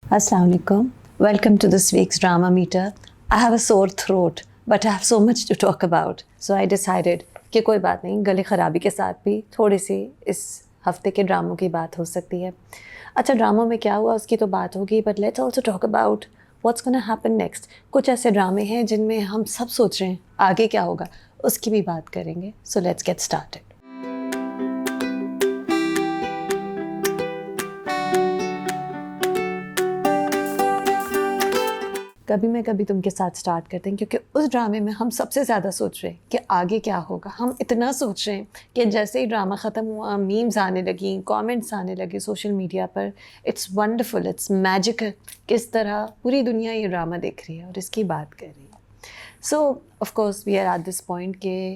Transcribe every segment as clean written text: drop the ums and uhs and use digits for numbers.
Assalamu alaikum. Welcome to this week's Drama Meter. I have a sore throat, but I have so much to talk about. So I decided کہ کوئی بات نہیں, گلے خرابی کے ساتھ بھی تھوڑی سی اس ہفتے کے ڈراموں کی بات ہو سکتی ہے. اچھا, ڈراموں میں کیا ہوا اس کی تو بات ہوگی, but let's also talk about what's gonna happen next. کچھ ایسے ڈرامے ہیں جن میں ہم سب سوچ رہے ہیں آگے کیا ہوگا, اس کی بھی بات کریں گے. So let's get started. کبھی میں کبھی تم کے ساتھ سٹارٹ کرتے ہیں کیونکہ اس ڈرامے میں ہم سب سے زیادہ سوچ رہے ہیں کہ آگے کیا ہوگا. ہم اتنا سوچ رہے ہیں کہ جیسے ہی ڈرامہ ختم ہوا میمز آنے لگیں, کامنٹس آنے لگے سوشل میڈیا پر. اٹس ونڈرفل, اٹس میجیکل, کس طرح پوری دنیا یہ ڈرامہ دیکھ رہی ہے اور اس کی بات کر رہی ہے. So of course we are at this point کہ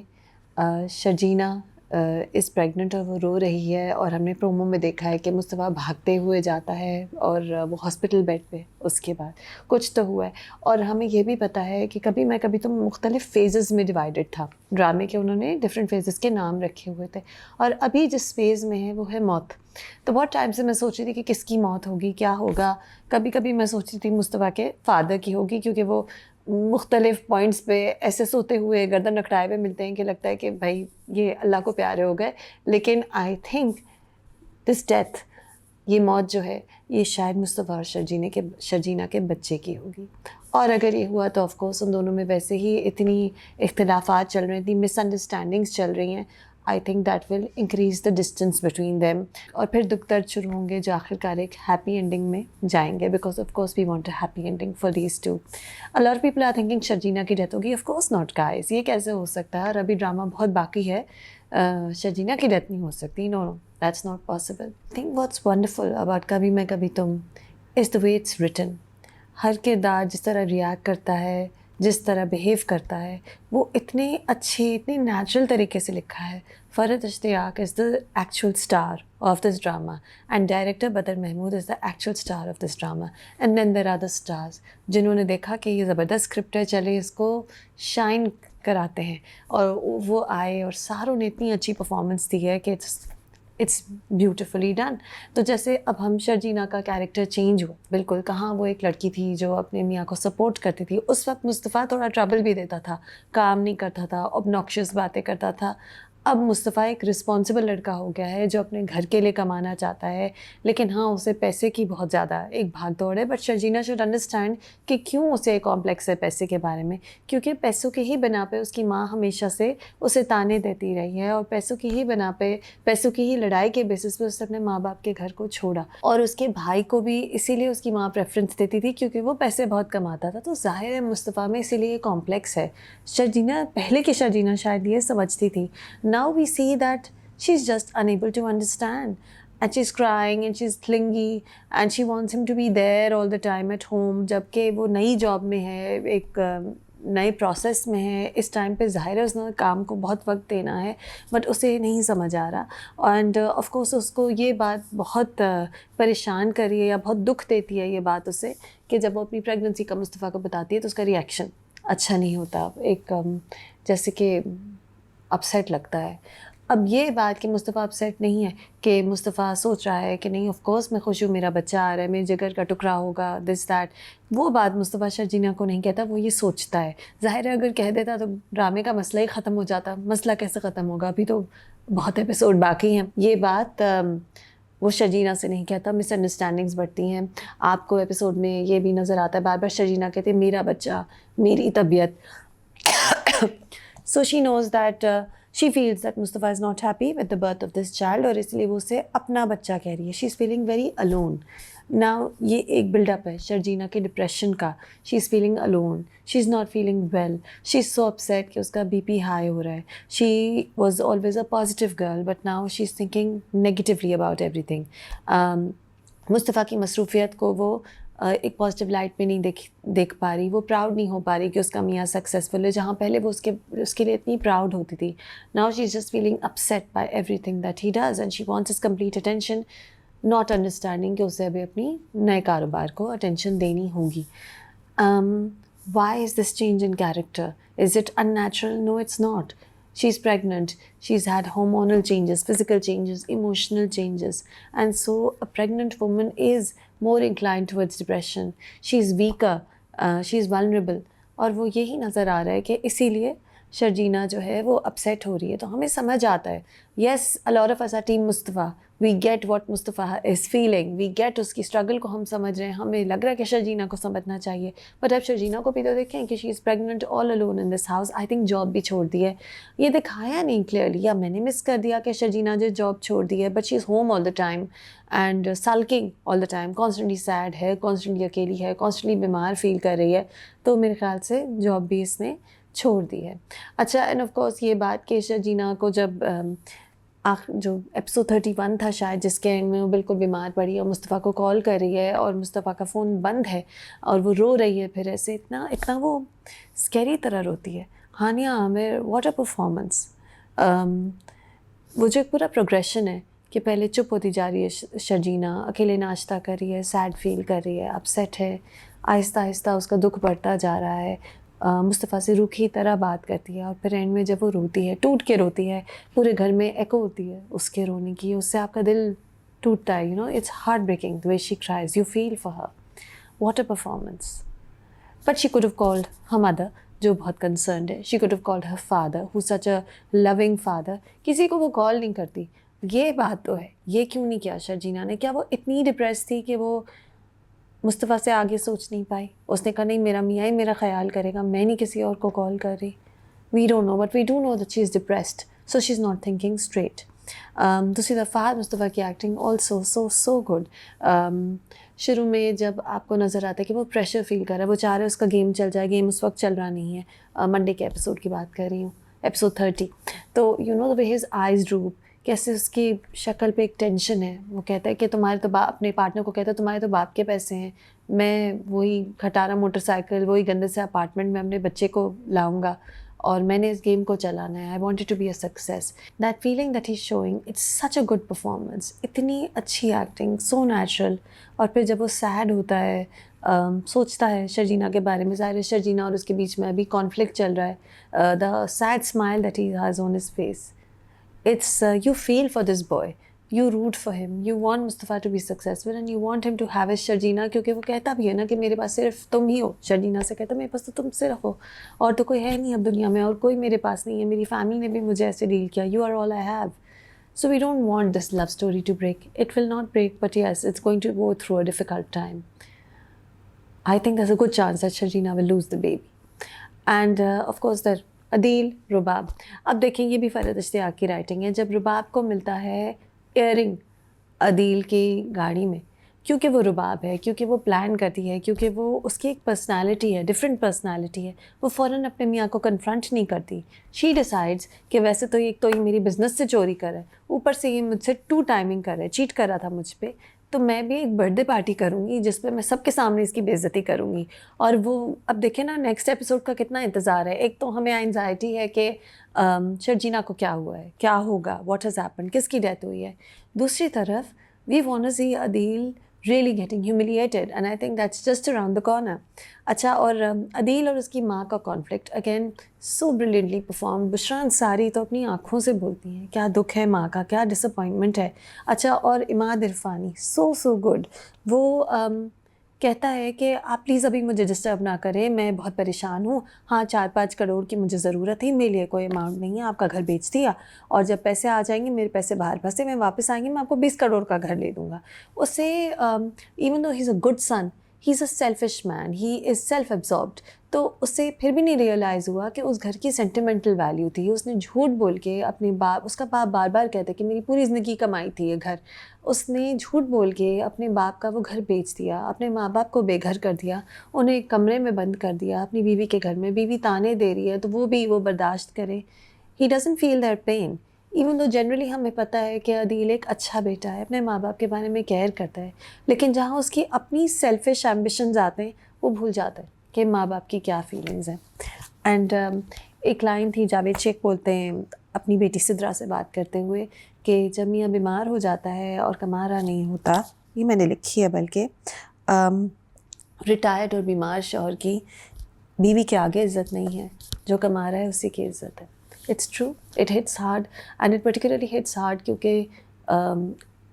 شرجینہ از پریگننٹ اور وہ رو رہی ہے, اور ہم نے پرومو میں دیکھا ہے کہ مصطفیٰ بھاگتے ہوئے جاتا ہے اور وہ ہاسپٹل بیڈ پہ اس کے بعد کچھ تو ہوا ہے. اور ہمیں یہ بھی پتہ ہے کہ کبھی میں کبھی تم مختلف فیزز میں ڈیوائڈڈ تھا ڈرامے کے, انہوں نے ڈفرینٹ فیزز کے نام رکھے ہوئے تھے, اور ابھی جس فیز میں ہے وہ ہے موت. تو بہت ٹائم سے میں سوچ رہی تھی کہ کس کی موت ہوگی, کیا ہوگا. کبھی کبھی میں سوچ رہی تھی مصطفیٰ کے فادر کی ہوگی, کیونکہ وہ مختلف پوائنٹس پہ ایسے سوتے ہوئے گردن رکھڑائے ہوئے ملتے ہیں کہ لگتا ہے کہ بھائی یہ اللہ کو پیارے ہو گئے. لیکن آئی تھنک دس ڈیتھ, یہ موت جو ہے, یہ شاید مصطفیٰ اور شرجینہ کے بچے کی ہوگی. اور اگر یہ ہوا تو آف کورس ان دونوں میں ویسے ہی اتنی اختلافات چل رہے ہیں, اتنی مس انڈرسٹینڈنگس چل رہی ہیں. I think that will increase the distance between them, اور پھر دکھ درد شروع ہوں گے جو آخر کار ایک ہیپی اینڈنگ میں جائیں گے, because of course we want a happy ending for these two. A lot of people are thinking Sharjeena کی ڈیتھ ہوگی. آف کورس ناٹ گائز, یہ کیسے ہو سکتا ہے, اور ابھی ڈرامہ بہت باقی ہے. شرجینہ کی ڈیتھ نہیں ہو سکتی. No no, that's not possible. I think what's wonderful about کبھی میں کبھی تم is the way it's written. ہر کردار جس طرح ریئیکٹ کرتا ہے, جس طرح بیہیو کرتا ہے, وہ اتنے اچھے, اتنے نیچرل طریقے سے لکھا ہے. Farhat Ishtiaq is the actual star of this drama, and director Badar Mehmood is the actual star of this drama. And then there are the stars جنہوں نے دیکھا کہ یہ زبردست اسکرپٹ ہے, چلے اس کو شائن کراتے ہیں, اور وہ آئے اور ساروں نے اتنی اچھی پرفارمنس دی ہے کہ اٹس بیوٹیفلی ڈن. تو جیسے اب ہم شرجینہ کا کیریکٹر چینج ہوا بالکل, کہاں وہ ایک لڑکی تھی جو اپنے میاں کو سپورٹ کرتی تھی. اس وقت مصطفیٰ تھوڑا ٹربل بھی دیتا تھا, کام نہیں کرتا تھا, obnoxious باتیں کرتا تھا. اب مصطفیٰ ایک رسپانسبل لڑکا ہو گیا ہے جو اپنے گھر کے لیے کمانا چاہتا ہے, لیکن ہاں اسے پیسے کی بہت زیادہ ایک بھاگ دوڑ ہے. بٹ شرجینہ شوڈ انڈرسٹینڈ کہ کیوں اسے کمپلیکس ہے پیسے کے بارے میں, کیونکہ پیسوں کی ہی بنا پہ اس کی ماں ہمیشہ سے اسے تانے دیتی رہی ہے, اور پیسوں کی ہی بنا پہ, پیسوں کی ہی لڑائی کے بیسس پہ اس نے اپنے ماں باپ کے گھر کو چھوڑا. اور اس کے بھائی کو بھی اسی لیے اس کی ماں پریفرنس دیتی تھی کیونکہ وہ پیسے بہت کماتا تھا. تو ظاہر ہے مصطفیٰ میں اسی لیے کمپلیکس ہے. شرجینہ پہلے کی شرجینہ شاید یہ سمجھتی تھی. Now we see that she's just unable to understand, and she's crying and she's clingy and she wants him to be there all the time at home. جبکہ وہ نئی جاب میں ہے, ایک نئے پروسیس میں ہے, اس ٹائم پہ ظاہر ہے اس نے کام کو بہت وقت دینا ہے, بٹ اسے نہیں سمجھ آ رہا. اینڈ آف کورس اس کو یہ بات بہت پریشان کر رہی ہے یا بہت دکھ دیتی ہے یہ بات اسے, کہ جب وہ اپنی پریگننسی کا مصطفیٰ کو بتاتی ہے تو اس کا ریئیکشن اچھا نہیں ہوتا, ایک جیسے کہ اپسیٹ لگتا ہے. اب یہ بات کہ مصطفیٰ اپسیٹ نہیں ہے, کہ مصطفیٰ سوچ رہا ہے کہ نہیں آف کورس میں خوش ہوں, میرا بچہ آ رہا ہے, میرے جگر کا ٹکڑا ہوگا, دس دیٹ, وہ بات مصطفیٰ شرجینہ کو نہیں کہتا, وہ یہ سوچتا ہے. ظاہر ہے اگر کہہ دیتا تو ڈرامے کا مسئلہ ہی ختم ہو جاتا. مسئلہ کیسے ختم ہوگا, ابھی تو بہت ایپیسوڈ باقی ہیں. یہ بات وہ شرجینہ سے نہیں کہتا, مس انڈرسٹینڈنگس بڑھتی ہیں. آپ کو ایپیسوڈ میں یہ بھی نظر آتا ہے بار بار شرجینہ کہتے ہیں میرا بچہ, میری طبیعت. So she knows that she feels that Mustafa is not happy with the birth of this child, اور اس لیے وہ اسے اپنا بچہ کہہ رہی ہے. She is feeling very alone. Now یہ ایک بلڈ اپ ہے شرجینہ کے ڈپریشن کا. She is feeling alone. She is not feeling well. She is so upset کہ اس کا بی پی ہائی ہو رہا ہے. She was always a positive girl, but now she is thinking negatively about everything. مصطفیٰ کی مصروفیت کو وہ ایک پازیٹیو لائٹ میں نہیں دیکھ پا رہی, وہ پراؤڈ نہیں ہو پا رہی کہ اس کا میاں سکسیزفل ہے, جہاں پہلے وہ اس کے لیے اتنی پراؤڈ ہوتی تھی. Now she is just feeling upset by every thing that he does, and she wants his complete attention, not understanding کہ اسے ابھی اپنی نئے کاروبار کو اٹینشن دینی ہوگی. Why is this change in character, is it unnatural? No it's not. She's pregnant, she's had hormonal changes, physical changes, emotional changes, and so a pregnant woman is more inclined towards depression, she is weaker, she is vulnerable. اور وہ یہی نظر آ رہا ہے کہ اسی لیے شرجینہ جو ہے وہ اپسیٹ ہو رہی ہے. تو ہمیں سمجھ آتا ہے, یس a lot of us are team Mustafa, we get what Mustafa is feeling, we get اس کی اسٹرگل کو ہم سمجھ رہے ہیں, ہمیں لگ رہا ہے کہ شرجینہ کو سمجھنا چاہیے. بٹ اب شرجینہ کو بھی تو دیکھیں کہ she is pregnant all alone in this house. I think job بھی چھوڑ دی ہے, یہ دکھایا نہیں کلیئرلی, یا میں نے مس کر دیا کہ شرجینہ جو جاب چھوڑ دی ہے, but she is home all the time and sulking all the time, constantly sad ہے, کانسٹنٹلی اکیلی ہے, کانسٹنٹلی بیمار فیل کر رہی ہے. تو میرے خیال سے جاب بھی اس نے چھوڑ دی ہے. اچھا, اینڈ آف کورس یہ بات کہ شرجینہ کو جب جو ایپیسوڈ 31 تھا شاید, جس کے اینڈ میں وہ بالکل بیمار پڑی اور مصطفیٰ کو کال کر رہی ہے اور مصطفیٰ کا فون بند ہے اور وہ رو رہی ہے, پھر ایسے اتنا وہ اسکیری طرح روتی ہے. ہانیہ عامر, واٹ اے پرفارمنس. وہ جو ایک پورا پروگریشن ہے کہ پہلے چپ ہوتی جا رہی ہے شرجینہ, اکیلے ناشتہ کر رہی ہے, سیڈ فیل کر رہی ہے, اپسیٹ ہے, آہستہ آہستہ اس کا دکھ بڑھتا جا رہا ہے, مصطفیٰ سے روکھی طرح بات کرتی ہے, اور پھر اینڈ میں جب وہ روتی ہے, ٹوٹ کے روتی ہے, پورے گھر میں ایکو ہوتی ہے اس کے رونے کی, اس سے آپ کا دل ٹوٹتا ہے. It's heartbreaking the way she cries, you feel for her. What a performance. But she could have called her mother, جو بہت کنسرنڈ ہے. she could have called her father, who's such a loving father. کسی کو وہ کال نہیں کرتی. یہ بات تو ہے, یہ کیوں نہیں کیا شرجینہ نے؟ کیا وہ اتنی ڈپریس تھی کہ وہ مصطفیٰ سے آگے سوچ نہیں پائی؟ اس نے کہا نہیں, میرا میاں ہی میرا خیال کرے گا, میں نہیں کسی اور کو کال کر رہی. We don't know, but we do know that she is depressed, so she is not thinking straight. دوسری طرف فہد مصطفیٰ کی ایکٹنگ آلسو سو گڈ. شروع میں جب آپ کو نظر آتا ہے کہ وہ پریشر فیل کر رہا ہے, وہ چاہ رہا ہے اس کا گیم چل جائے, گیم اس وقت چل رہا نہیں ہے, منڈے کے ایپیسوڈ کی بات کر رہی ہوں, ایپیسوڈ 30. تو دا وے ہز آئیز ڈروپ, کیسے اس کی شکل پہ ایک ٹینشن ہے. وہ کہتا ہے کہ تمہارے تو اپنے پارٹنر کو کہتا ہے تمہارے تو باپ کے پیسے ہیں, میں وہی کھٹارا موٹر سائیکل, وہی گندے سے اپارٹمنٹ میں اپنے بچے کو لاؤں گا, اور میں نے اس گیم کو چلانا ہے. I wanted to be a success. That feeling that he showing, it's such a good performance. اتنی اچھی ایکٹنگ, سو نیچرل. اور پھر جب وہ سیڈ ہوتا ہے, سوچتا ہے شرجینہ کے بارے میں, ظاہر ہے شرجینہ اور اس کے بیچ میں ابھی کانفلکٹ چل رہا ہے, the sad smile that he has on his face, it's you feel for this boy, you root for him, you want Mustafa to be successful and you want him to have his Sharjina, کیونکہ وہ کہتا بھی ہے نا کہ میرے پاس صرف تم ہی ہو. شرجینہ سے کہتا میرے پاس تو تم صرف ہو, اور تو کوئی ہے نہیں اب دنیا میں, اور کوئی میرے پاس نہیں ہے, میری فیملی نے بھی مجھے ایسے ڈیل کیا, you are all I have. So we don't want this love story to break. It will not break, but yes, it's going to go through a difficult time. I think there's a good chance that Sharjina will lose the baby. And of course that عدیل, رباب. اب دیکھیں یہ بھی فرحت اشتیاق کی writing ہے. جب رباب کو ملتا ہے ایئرنگ عدیل کی گاڑی میں, کیونکہ وہ رباب ہے, کیونکہ وہ پلان کرتی ہے, کیونکہ وہ اس کی ایک پرسنالٹی ہے, ڈفرینٹ پرسنالٹی ہے, وہ فوراً اپنے میاں کو کنفرنٹ نہیں کرتی. شی ڈیسائڈس کہ ویسے تو ایک تو یہ میری بزنس سے چوری کر رہا ہے, اوپر سے یہ مجھ سے 2 ٹائمنگ کر رہا ہے, چیٹ کر رہا تھا مجھ پہ, تو میں بھی ایک برتھ ڈے پارٹی کروں گی جس پہ میں سب کے سامنے اس کی بے عزتی کروں گی. اور وہ اب دیکھیں نا نیکسٹ ایپیسوڈ کا کتنا انتظار ہے. ایک تو ہمیں انزائٹی ہے کہ شرجینہ کو کیا ہوا ہے, کیا ہوگا, واٹ ہیز ہیپنڈ, کس کی ڈیتھ ہوئی ہے. دوسری طرف we want to see Adeel really getting humiliated, and I think that's just around the corner. اچھا, اور عدیل اور اس کی ماں کا conflict again so brilliantly performed. بشرا انصاری تو اپنی آنکھوں سے بولتی ہیں کیا دکھ ہے ماں کا, کیا ڈس اپوائنٹمنٹ ہے. اچھا, اور عماد عرفانی سو گڈ. وہ کہتا ہے کہ آپ پلیز ابھی مجھے ڈسٹرب نہ کریں, میں بہت پریشان ہوں, ہاں 4-5 کروڑ کی مجھے ضرورت ہے, میرے لیے کوئی اماؤنٹ نہیں ہے, آپ کا گھر بیچ دیا, اور جب پیسے آ جائیں گے, میرے پیسے باہر پھنسے, میں واپس آئیں گے, میں آپ کو 20 کروڑ کا گھر لے دوں گا. اسے even though he is a good son, he is a selfish man, he is self absorbed, تو اسے پھر بھی نہیں ریئلائز ہوا کہ اس گھر کی سینٹیمنٹل ویلیو تھی. اس نے جھوٹ بول کے اپنے باپ, اس کا باپ بار بار کہتا ہے کہ میری پوری زندگی کمائی تھی یہ گھر, اس نے جھوٹ بول کے اپنے باپ کا وہ گھر بیچ دیا, اپنے ماں باپ کو بے گھر کر دیا, انہیں ایک کمرے میں بند کر دیا اپنی بیوی کے گھر میں. بیوی تانے دے رہی ہے تو وہ برداشت کرے. He doesn't feel that pain, even though generally ہمیں پتہ ہے کہ عدیل ایک اچھا بیٹا ہے, اپنے ماں باپ کے بارے میں کیئر کرتا ہے, لیکن جہاں اس کی اپنی سیلفش ایمبیشنز آتے ہیں وہ بھول جاتا ہے کہ ماں باپ کی کیا فیلنگز ہیں. اینڈ ایک لائن تھی, جاوید شیخ بولتے ہیں اپنی بیٹی سدرا سے بات کرتے ہوئے کہ جب میاں بیمار ہو جاتا ہے اور کما رہا نہیں ہوتا, یہ میں نے لکھی ہے بلکہ, ریٹائرڈ اور بیمار شوہر کی بیوی کے آگے عزت نہیں ہے, جو کما رہا ہے اسی کی عزت ہے. It's true, it hits hard, and it particularly hits hard کیونکہ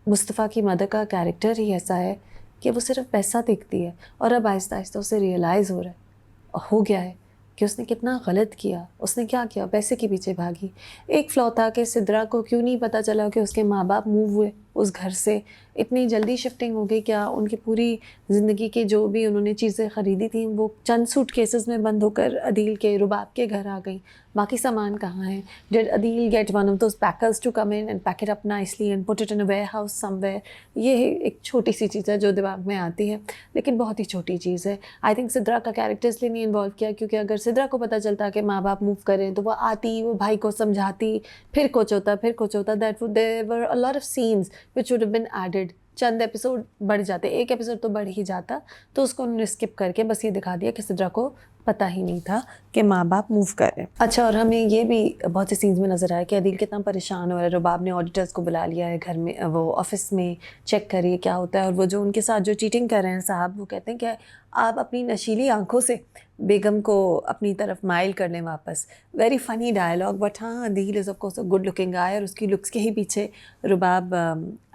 مصطفیٰ کی مدر کا کیریکٹر ہی ایسا ہے کہ وہ صرف پیسہ دیکھتی ہے، اور اب آہستہ آہستہ اسے ریئلائز ہو رہا ہے، ہو گیا ہے کہ اس نے کتنا غلط کیا، اس نے کیا کیا، پیسے کے پیچھے بھاگی۔ ایک فلاء تھا کہ سدرا کو کیوں نہیں پتہ چلا کہ اس کے ماں باپ موو ہوئے اس گھر سے، اتنی جلدی شفٹنگ ہو گئی، کیا ان کی پوری زندگی کے جو بھی انہوں نے چیزیں خریدی تھیں وہ چند سوٹ کیسز میں بند ہو کر عدیل کے رباب کے گھر آ گئیں، باقی سامان کہاں ہے؟ Dad Adeel get one of those packers to come in and pack it up nicely and put it in a warehouse somewhere? یہ ایک چھوٹی سی چیز ہے جو دماغ میں آتی ہے، لیکن بہت ہی چھوٹی چیز ہے۔ آئی تھنک سدرا کا کیریکٹر اس لیے نہیں انوالو کیا کیونکہ اگر سدرا کو پتہ چلتا کہ ماں باپ موو کریں تو وہ آتی، وہ بھائی کو سمجھاتی، پھر کچھ ہوتا that would there were a lot of sense which would have been added, چند ایپیسوڈ بڑھ جاتے، ایک ایپیسوڈ تو بڑھ ہی جاتا، تو اس کو انہوں نے اسکپ کر کے بس یہ دکھا دیا کہ سدرا کو پتہ ہی نہیں تھا کہ ماں باپ موو کر رہے ہیں۔ اچھا، اور ہمیں یہ بھی بہت سے سینز میں نظر آیا کہ عدیل کتنا پریشان ہو رہا ہے، رباب نے آڈیٹرز کو بلا لیا ہے گھر میں، وہ آفس میں چیک کریے کیا ہوتا ہے، اور وہ جو ان کے ساتھ جو چیٹنگ کر رہے ہیں صاحب، وہ کہتے ہیں کہ آپ اپنی نشیلی آنکھوں سے بیگم کو اپنی طرف مائل کر لیں واپس۔ ویری فنی ڈائلاگ، بٹ ہاں Adeel is of course a good looking guy, اور اس کی لکس کے ہی پیچھے Rabab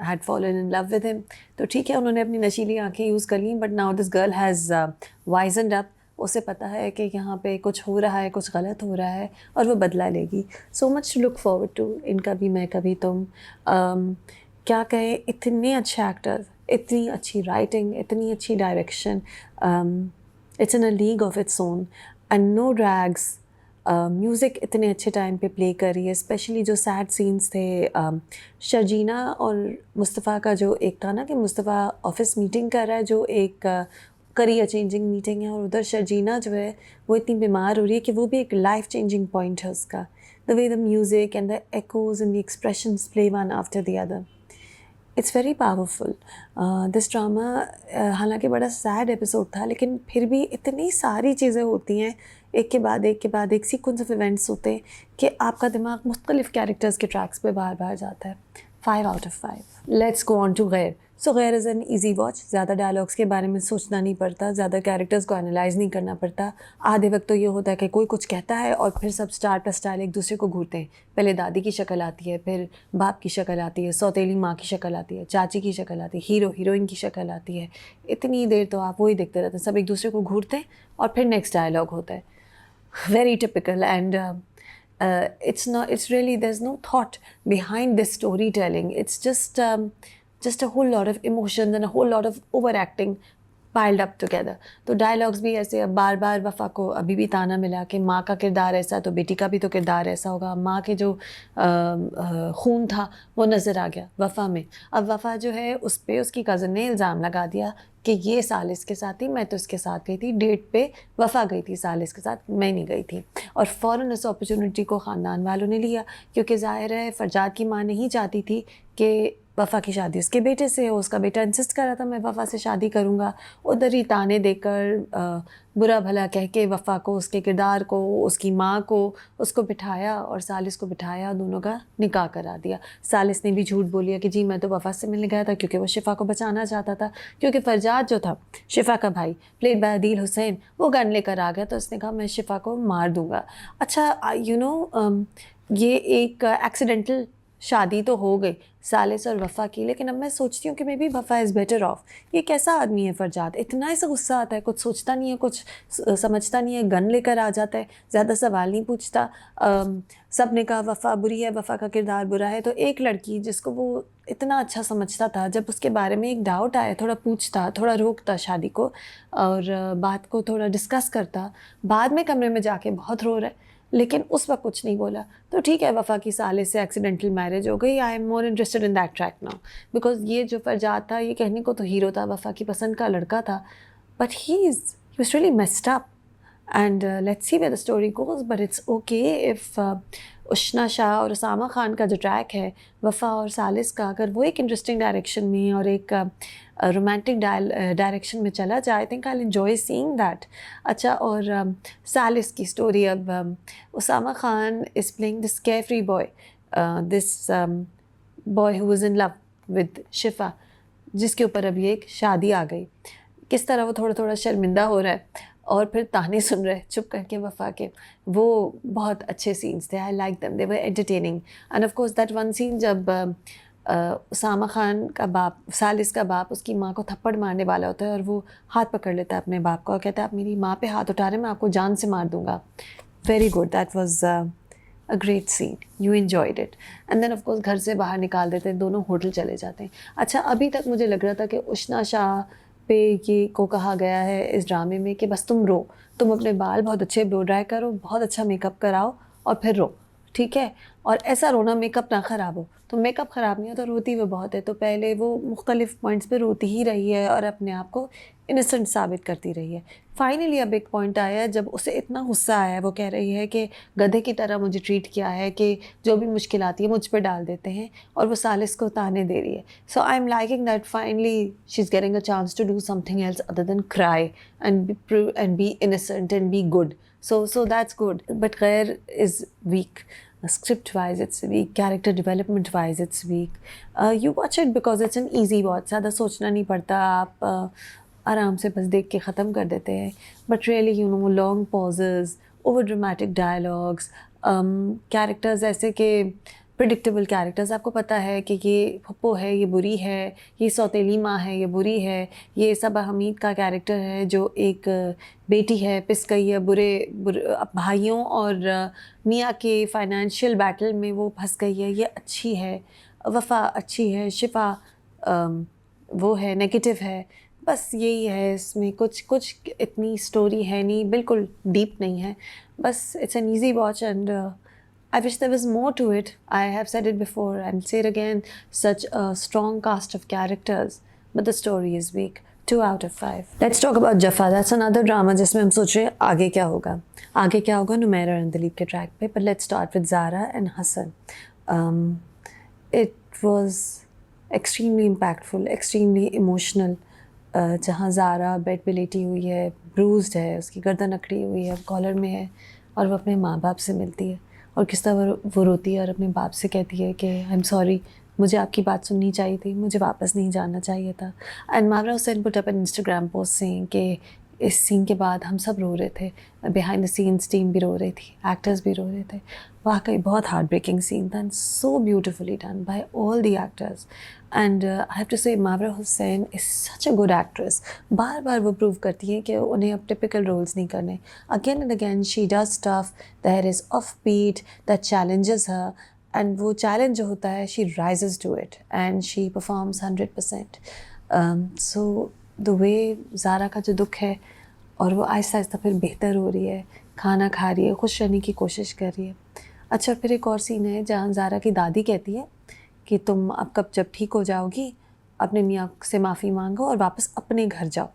had fallen in love with him, تو ٹھیک ہے انہوں نے اپنی نشیلی آنکھیں یوز کر لیں، but now this girl has wisened up, اسے پتہ ہے کہ یہاں پہ کچھ ہو رہا ہے، کچھ غلط ہو رہا ہے، اور وہ بدلہ لے گی۔ سو مچ لک فارورڈ ٹو ان کبھی میں کبھی تم۔ کیا کہیں، اتنے اچھے ایکٹرز، اتنی اچھی رائٹنگ، اتنی اچھی direction, it's in a league of its own and no drags. Music اتنے اچھے ٹائم پہ پلے کر رہی ہے، اسپیشلی جو سیڈ سینس تھے، شرجینہ اور مصطفیٰ کا جو ایک تھا نا کہ مصطفیٰ آفس میٹنگ کر رہا ہے جو ایک کریئر چینجنگ میٹنگ ہے، اور ادھر شرجینہ جو ہے وہ اتنی بیمار ہو رہی ہے کہ وہ بھی ایک لائف چینجنگ پوائنٹ ہے اس کا۔ The way the music and the echoes and the expressions play one after the other, it's very powerful this drama. حالانکہ بڑا سیڈ ایپیسوڈ تھا، لیکن پھر بھی اتنی ساری چیزیں ہوتی ہیں ایک کے بعد ایک کے بعد ایک، سیکوینس آف ایونٹس ہوتے ہیں کہ آپ کا دماغ مختلف کیریکٹرز کے ٹریکس پہ بار بار جاتا ہے۔ 5 out of 5۔ Let's go on to Ghair. So Ghair is an easy watch, زیادہ ڈائلاگس کے بارے میں سوچنا نہیں پڑتا، زیادہ کیریکٹرز کو انالائز نہیں کرنا پڑتا۔ آدھے وقت تو یہ ہوتا ہے کہ کوئی کچھ کہتا ہے اور پھر سب اسٹار پہ اسٹائل ایک دوسرے کو گھورتے ہیں، پہلے دادی کی شکل آتی ہے، پھر باپ کی شکل آتی ہے، سوتیلی ماں کی شکل آتی ہے، چاچی کی شکل آتی ہے، ہیرو ہیروئن کی شکل آتی ہے، اتنی دیر تو آپ وہی دیکھتے رہتے ہیں، سب ایک دوسرے کو گھورتے ہیں اور پھر نیکسٹ ڈائلاگ ہوتا ہے۔ Very typical, and it's really, there's no thought behind this storytelling. It's just a whole lot of emotions and a whole lot of overacting piled up together. تو ڈائلاگس بھی ایسے، اب بار بار وفا کو ابھی بھی تانا ملا کہ ماں کا کردار ایسا تو بیٹی کا بھی تو کردار ایسا ہوگا، ماں کے جو خون تھا وہ نظر آ گیا وفا میں۔ اب وفا جو ہے اس پہ اس کی کزن نے الزام لگا دیا کہ یہ سالس کے ساتھ تھی، میں تو اس کے ساتھ گئی تھی، ڈیٹ پہ وفا گئی تھی سالس کے ساتھ، میں نہیں گئی تھی، اور فوراً اس اپرچونٹی کو خاندان والوں نے لیا، کیونکہ ظاہر ہے فرجاد کی ماں نہیں چاہتی تھی کہ وفا کی شادی اس کے بیٹے سے ہو، اس کا بیٹا انسسٹ کر رہا تھا میں وفا سے شادی کروں گا، ادھر ہی تانے دے کر برا بھلا کہہ کے وفا کو، اس کے کردار کو، اس کی ماں کو، اس کو بٹھایا اور سالس کو بٹھایا، دونوں کا نکاح کرا دیا۔ سالس نے بھی جھوٹ بولیا کہ جی میں تو وفا سے ملنے گیا تھا کیونکہ وہ شفا کو بچانا چاہتا تھا، کیونکہ فرجاد جو تھا شفا کا بھائی پلیڈ بائی عدیل حسین، وہ گن لے کر آ گیا، تو اس نے کہا میں شفا کو مار دوں گا۔ اچھا یہ ایک ایکسیڈنٹل شادی تو ہو گئی سالس اور وفا کی، لیکن اب میں سوچتی ہوں کہ مے بی وفا از بیٹر آف۔ یہ کیسا آدمی ہے فرجاد، اتنا اسے غصہ آتا ہے، کچھ سوچتا نہیں ہے، کچھ سمجھتا نہیں ہے، گن لے کر آ جاتا ہے، زیادہ سوال نہیں پوچھتا۔ سب نے کہا وفا بری ہے، وفا کا کردار برا ہے، تو ایک لڑکی جس کو وہ اتنا اچھا سمجھتا تھا، جب اس کے بارے میں ایک ڈاؤٹ آیا، تھوڑا پوچھتا، تھوڑا روکتا شادی کو اور بات کو تھوڑا ڈسکس کرتا، بعد میں کمرے میں جا کے بہت رو رہا ہے لیکن اس وقت کچھ نہیں بولا، تو ٹھیک ہے وفا کی سالس سے ایکسیڈنٹل میرج ہو گئی، I am more interested in that track now, because یہ جو فرجاد تھا یہ کہنے کو تو ہیرو تھا، وفا کی پسند کا لڑکا تھا، but he was really messed up, and let's see where the story goes, but it's okay of Ushna Shah اور اسامہ خان کا جو ٹریک ہے وفا اور سالس کا، اگر وہ ایک انٹرسٹنگ ڈائریکشن میں اور ایک رومانٹک ڈائریکشن میں چلا جائے، I think I will enjoy seeing that. اچھا، اور سالس کی اسٹوری، اب Usama Khan is playing this carefree boy, this boy who was in love with Shifa, جس کے اوپر اب یہ ایک شادی آ گئی، کس طرح وہ تھوڑا تھوڑا شرمندہ ہو رہا ہے اور پھر تانے سن رہے چپ کر کے وفا کے، وہ بہت اچھے سینس تھے، I like them, they were entertaining, and of course that one scene جب اسامہ خان کا باپ، سالس کا باپ، اس کی ماں کو تھپڑ مارنے والا ہوتا ہے اور وہ ہاتھ پکڑ لیتا ہے اپنے باپ کا اور کہتا ہے آپ میری ماں پہ ہاتھ اٹھا رہے ہیں، میں آپ کو جان سے مار دوں گا. Very good, that was a great scene, you enjoyed it. And then of course گھر سے باہر نکال دیتے ہیں، دونوں ہوٹل چلے جاتے ہیں. اچھا ابھی تک مجھے لگ رہا تھا کہ اشنا شاہ پہ یہ کو کہا گیا ہے اس ڈرامے میں کہ بس تم رو، تم اپنے بال بہت اچھے بلو ڈرائی کرو، بہت اچھا میک اپ کراؤ اور پھر رو، ٹھیک ہے. اور ایسا رونا میک اپ نہ خراب ہو. تو میک اپ خراب نہیں ہو تو روتی وہ بہت ہے. تو پہلے وہ مختلف پوائنٹس پہ روتی ہی رہی ہے اور اپنے آپ کو انسنٹ ثابت کرتی رہی ہے. فائنلی اب ایک پوائنٹ آیا جب اسے اتنا غصہ آیا ہے، وہ کہہ رہی ہے کہ گدھے کی طرح مجھے ٹریٹ کیا ہے، کہ جو بھی مشکل آتی ہے مجھ پہ ڈال دیتے ہیں، اور وہ سالس کو تانے دے رہی ہے. So I am liking that finally she is getting a chance to do something else other than cry and be innocent and be good. So that's good. But Ghair is weak. Script-wise, it's weak. Character development-wise, it's weak. You watch it because it's an easy watch. زیادہ سوچنا نہیں پڑتا، آپ آرام سے بس دیکھ کے ختم کر دیتے ہیں. But really, you know, long pauses, over-dramatic dialogues, characters ایسے کہ پریڈکٹیبل کیریکٹرز. آپ کو پتہ ہے کہ یہ پھپھو ہے، یہ بری ہے، یہ سوتیلی ماں ہے، یہ بری ہے. یہ صبا حمید کا کیریکٹر ہے جو ایک بیٹی ہے، پس گئی ہے برے بھائیوں اور میاں کے فائنینشیل بیٹل میں وہ پھنس گئی ہے. یہ اچھی ہے، وفا اچھی ہے، شفا وہ ہے نیگیٹو ہے. بس یہی ہے اس میں. کچھ اتنی اسٹوری ہے نہیں، بالکل ڈیپ نہیں ہے. بس it's an easy watch and I wish there was more to it. I have said it before and say it again. Such a strong cast of characters, but the story is weak. 2 out of 5. Let's talk about Jaffa. That's another drama جس میں ہم سوچ رہے ہیں آگے کیا ہوگا. آگے کیا ہوگا نمیرہ اور اندلیب کے ٹریک پہ. But let's start with Zara and Hassan. It was extremely impactful, extremely emotional. جہاں زارا بیڈ پہ لیٹی ہوئی ہے، بروزڈ ہے، اس کی گردن اکڑی ہوئی ہے، کالر میں ہے، اور وہ اپنے ماں باپ سے ملتی ہے اور کس طرح وہ روتی ہے اور اپنے باپ سے کہتی ہے کہ آئی ایم سوری، مجھے آپ کی بات سننی چاہیے تھی، مجھے واپس نہیں جانا چاہیے تھا. And Mawra Hocane put up an Instagram post saying کہ اس سین کے بعد ہم سب رو رہے تھے، بیہائنڈ دا سینس ٹیم بھی رو رہی تھی، ایکٹرز بھی رو رہے تھے. واقعی بہت ہارٹ بریکنگ سین تھا and so beautifully done by all the actors. And I have to say Mawra Hussain is such a good actress. بار بار وہ پروو کرتی ہیں کہ انہیں اب ٹپکل رولز نہیں کرنے. Again and again she does stuff that is offbeat, that challenges her, and وہ challenge جو ہوتا ہے she rises to it and she performs 100%. So the way Zara کا جو دکھ ہے اور وہ آہستہ آہستہ پھر بہتر ہو رہی ہے، کھانا کھا رہی ہے، خوش رہنے کی کوشش کر رہی ہے. اچھا پھر ایک اور سین ہے جہاں زارا کی دادی جب تم اب جب ٹھیک ہو جاؤ گی اپنے میاں سے معافی مانگو اور واپس اپنے گھر جاؤ.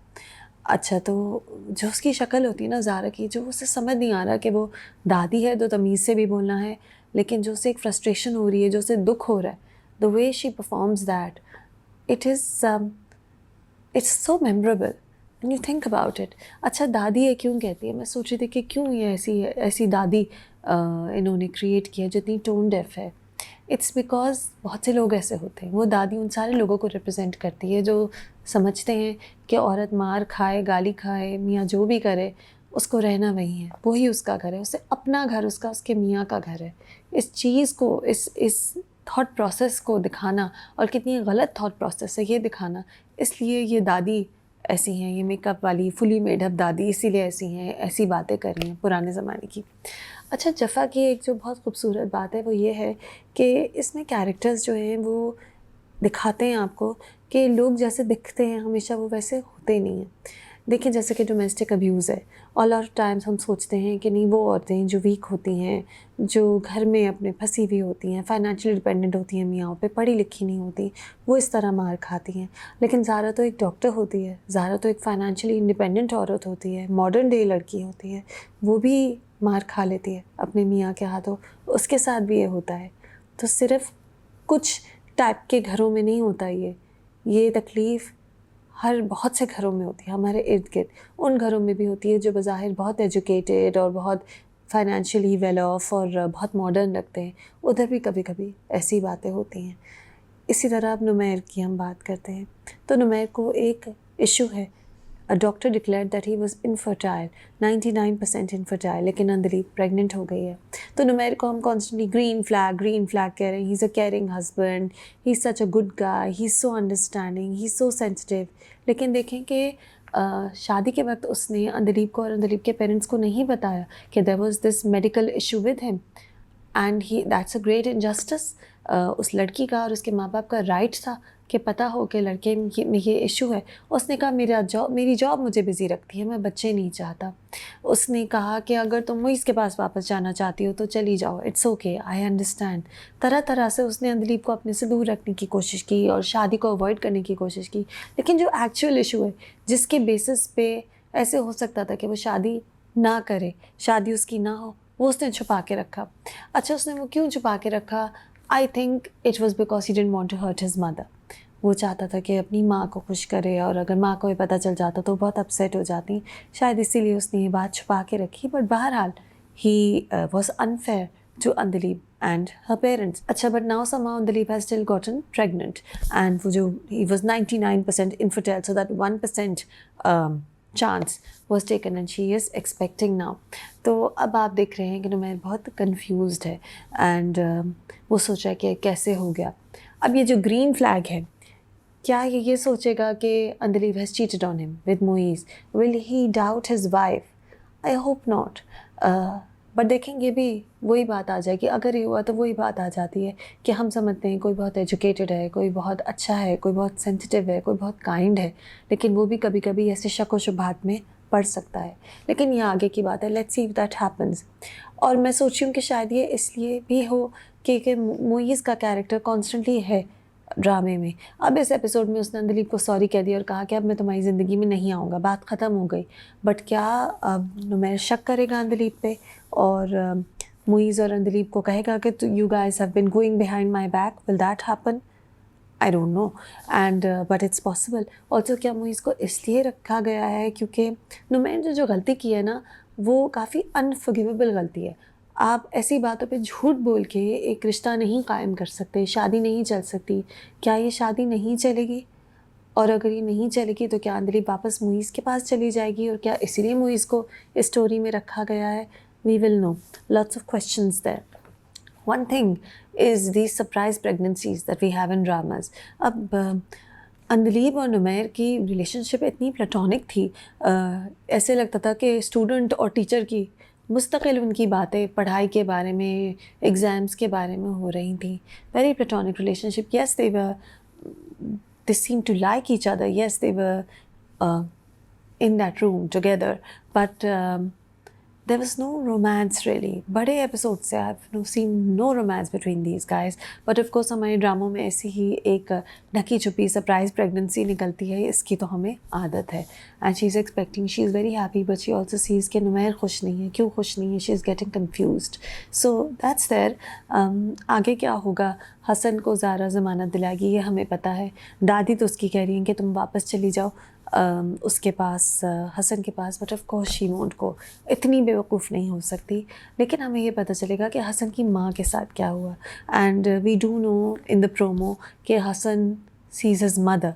اچھا تو جو اس کی شکل ہوتی ہے نا زارا کی، جو اسے سمجھ نہیں آ رہا کہ وہ دادی ہے تو تمیز سے بھی بولنا ہے، لیکن جو اسے ایک فرسٹریشن ہو رہی ہے، جو اسے دکھ ہو رہا ہے، the way she performs that, it's so memorable when you think about it. اچھا دادی ہے کیوں کہتی ہے؟ میں سوچ رہی تھی کہ کیوں یہ ایسی دادی انہوں نے کریٹ کی ہے جو اتنی ٹون ڈیف ہے. اٹس بیکاز بہت سے لوگ ایسے ہوتے ہیں. وہ دادی ان سارے لوگوں کو ریپرزینٹ کرتی ہے جو سمجھتے ہیں کہ عورت مار کھائے، گالی کھائے، میاں جو بھی کرے اس کو رہنا وہی ہے، وہی اس کا گھر ہے، اسے اپنا گھر اس کے میاں کا گھر ہے. اس چیز کو، اس تھاٹ پروسیس کو دکھانا، اور کتنی غلط تھاٹ پروسیس ہے یہ دکھانا، اس لیے یہ دادی ایسی ہیں، یہ میک اپ والی فلی میڈ اپ دادی اسی لیے ایسی ہیں، ایسی باتیں کر رہی ہیں پرانے زمانے کی. اچھا جفا کی ایک جو بہت خوبصورت بات ہے وہ یہ ہے کہ اس میں کیریکٹرز جو ہیں وہ دکھاتے ہیں آپ کو کہ لوگ جیسے دکھتے ہیں ہمیشہ وہ ویسے ہوتے نہیں ہیں. دیکھیں جیسے کہ ڈومیسٹک ابیوز ہے، آل آف ٹائمز ہم سوچتے ہیں کہ نہیں وہ عورتیں جو ویک ہوتی ہیں، جو گھر میں اپنے پھنسی ہوئی ہوتی ہیں، فائنینشلی ڈپینڈنٹ ہوتی ہیں میاں پہ، پڑھی لکھی نہیں ہوتی، وہ اس طرح مار کھاتی ہیں. لیکن زارا تو ایک ڈاکٹر ہوتی ہے، زارا تو ایک فائنینشلی انڈیپینڈنٹ عورت ہوتی ہے، ماڈرن ڈے لڑکی ہوتی ہے، وہ بھی مار کھا لیتی ہے اپنے میاں کے ہاتھوں. اس کے ساتھ بھی یہ ہوتا ہے. تو صرف کچھ ٹائپ کے گھروں میں نہیں ہوتا یہ تکلیف بہت سے گھروں میں ہوتی ہے، ہمارے ارد گرد ان گھروں میں بھی ہوتی ہے جو بظاہر بہت ایجوکیٹڈ اور بہت فائنینشلی ویل آف اور بہت ماڈرن لگتے ہیں، ادھر بھی کبھی کبھی ایسی باتیں ہوتی ہیں. اسی طرح اب نمیر کی ہم بات کرتے ہیں تو نمیر کو ایک ایشو ہے a doctor declared that he was infertile, 99% infertile, لیکن اندلیب پریگننٹ ہو گئی ہے. تو نمیر کو ہم کانسٹنٹلی گرین فلیگ کہہ رہے ہیں. He is a caring husband, he is such a good guy, he is so understanding, he is so sensitive. لیکن دیکھیں کہ شادی کے وقت اس نے اندلیب کو اور اندلیب کے پیرنٹس کو نہیں بتایا کہ there was this medical issue with him, and that's a great injustice. اس لڑکی کا اور اس کے ماں باپ کا رائٹ تھا کہ پتہ ہو کہ لڑکے میں یہ ایشو ہے. اس نے کہا میری جاب مجھے بزی رکھتی ہے, میں بچے نہیں چاہتا. اس نے کہا کہ اگر تم موئیز کے پاس واپس جانا چاہتی ہو تو چلی جاؤ, اٹس اوکے, آئی انڈرسٹینڈ. طرح سے اس نے اندلیب کو اپنے سے دور رکھنے کی کوشش کی اور شادی کو اوائڈ کرنے کی کوشش کی. لیکن جو ایکچوئل ایشو ہے جس کے بیسس پہ ایسے ہو سکتا تھا کہ وہ شادی نہ کرے, شادی اس کی نہ ہو, وہ اس نے چھپا کے رکھا. اچھا اس نے وہ کیوں چھپا کے رکھا؟ I think it was because he didn't want to hurt his mother. وہ چاہتا تھا کہ اپنی ماں کو خوش کرے, اور اگر ماں کو یہ پتہ چل جاتا تو بہت اپسیٹ ہو جاتی. شاید اسی لیے اس نے یہ بات چھپا کے رکھی. بٹ بہرحال he was unfair to Andleeb and her parents. اچھا but now somehow Andleeb has still gotten pregnant, and وہ جو he was 99% infertile, so that 1% chance was taken and she is expecting now. تو اب آپ دیکھ رہے ہیں کہ میں بہت کنفیوزڈ ہے, اینڈ وہ سوچ رہا ہے کہ کیسے ہو گیا. اب یہ جو گرین فلیگ ہے, کیا یہ سوچے گا کہ اندلیب has cheated on him with Moiz? Will he doubt his wife? I hope not. But دیکھیں گے بھی وہی بات آ جائے گی. اگر یہ ہوا تو وہی بات آ جاتی ہے کہ ہم سمجھتے ہیں کوئی بہت ایجوکیٹڈ ہے, کوئی بہت اچھا ہے, کوئی بہت سینسٹیو ہے, کوئی بہت کائنڈ ہے, لیکن وہ بھی کبھی کبھی ایسے شک و شبہات میں پڑ سکتا ہے. لیکن یہ آگے کی بات ہے, let's see if that happens. اور میں سوچ رہی ہوں کہ شاید یہ اس لیے بھی ہو کہ موئیز کا کیریکٹر کانسٹنٹلی ہے ڈرامے میں. اب اس ایپیسوڈ میں اس نے اندلیب کو سوری کہہ دیا اور کہا کہ اب میں تمہاری زندگی میں نہیں آؤں گا, بات ختم ہو گئی. بٹ کیا اب نمیر شک کرے گا اندلیب پہ, اور موئیز اور اندلیب کو کہے گا کہ you guys have been going behind my back? Will that happen? I don't know, and but it's possible. Also کیا موئیز کو اس لیے رکھا گیا ہے کیونکہ نمیر نے جو غلطی کی ہے نا, وہ کافی انفارگیویبل غلطی ہے. آپ ایسی باتوں پہ جھوٹ بول کے ایک رشتہ نہیں قائم کر سکتے, شادی نہیں چل سکتی. کیا یہ شادی نہیں چلے گی؟ اور اگر یہ نہیں چلے گی تو کیا اندلیب واپس موئیز کے پاس چلی جائے گی؟ اور کیا اسی لیے موئیز کو اس اسٹوری میں رکھا گیا ہے؟ We will know. Lots of questions there. One thing is these surprise pregnancies that we have in dramas. اب اندلیب اور نمیر کی ریلیشن شپ اتنی پلاٹونک تھی, ایسے لگتا تھا کہ اسٹوڈنٹ اور ٹیچر کی مستقل ان کی باتیں پڑھائی کے بارے میں, ایگزامس کے بارے میں ہو رہی تھیں. Very platonic relationship. Yes, they seemed to like each other. Yes, they were in that room together. But there was no romance really. بڑے ایپیسوڈ سے I have seen no romance between these guys. But of course ہمارے ڈراموں میں ایسی ہی ایک ڈھکی چھپی surprise pregnancy نکلتی ہے, اس کی تو ہمیں عادت ہے. And she is expecting, she is very happy, but she also sees کہ نمیر خوش نہیں ہے. کیوں خوش نہیں ہے؟ she is getting confused. So that's there. آگے کیا ہوگا؟ حسن کو زارا ضمانت دلائے گی, یہ ہمیں پتہ ہے. دادی تو اس کی کہہ رہی ہیں کہ تم واپس چلی جاؤ اس کے پاس, حسن کے پاس. But of course she won't go, اتنی بیوقوف نہیں ہو سکتی. لیکن ہمیں یہ پتہ چلے گا کہ حسن کی ماں کے ساتھ کیا ہوا. And we do know in the promo کہ Hassan sees his mother.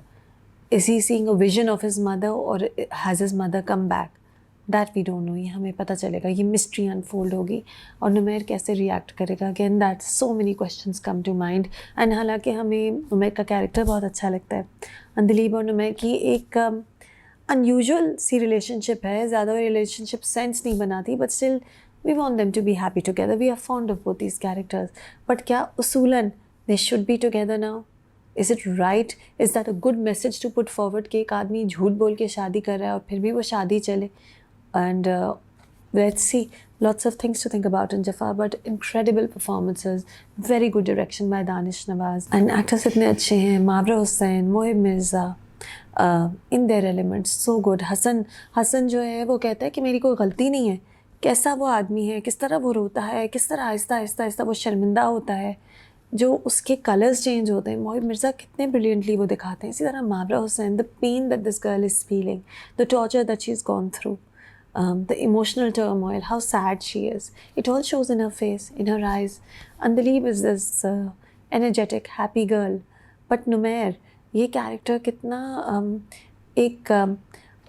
Is he seeing a vision of his mother اور has his mother come back? That we don't know. یہ ہمیں پتہ چلے گا, یہ مسٹری انفولڈ ہوگی. اور نمیر کیسے ریئیکٹ کرے گا؟ Again that so many questions come to mind. And حالانکہ ہمیں نمیر کا کیریکٹر بہت اچھا لگتا ہے. اندلیب اور نمیر کی ایک انیوژل سی ریلیشن شپ ہے, زیادہ ریلیشن شپ سینس نہیں بناتی, but still we want them to be happy together. We are fond of both these characters. But کیا اصولاً they should be together now? Is it right? Is that a good message to put forward کہ ایک آدمی جھوٹ بول کے شادی کر رہا ہے اور پھر بھی وہ شادی چلے؟ And let's C, lots of things to think about in Jafar, but incredible performances, very good direction by Danish Nawaz, and actors اتنے اچھے ہیں. ماورا حسین, Mohib Mirza, in their elements, so good. حسن جو ہے وہ کہتا ہے کہ میری کوئی غلطی نہیں ہے. کیسا وہ آدمی ہے, کس طرح وہ روتا ہے, کس طرح آہستہ آہستہ وہ شرمندہ ہوتا ہے, جو اس کے کلرز چینج ہوتے ہیں. موہب مرزا کتنے بریلینٹلی وہ دکھاتے ہیں. اسی طرح ماورا حسین, the pain that this girl is feeling, the torture that she's gone through, the emotional turmoil, how sad she is. It all shows in her face, in her eyes. Andaleeb is this energetic, happy girl. But Numair, یہ character کتنا ایک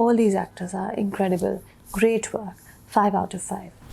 All these actors are incredible, great work, 5 out of 5.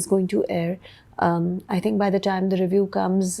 is going to air. I think by the time the review comes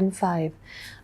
and 5.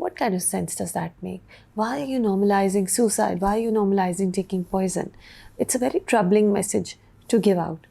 What kind of sense does that make? Why are you normalizing suicide? Why are you normalizing taking poison? It's a very troubling message to give out.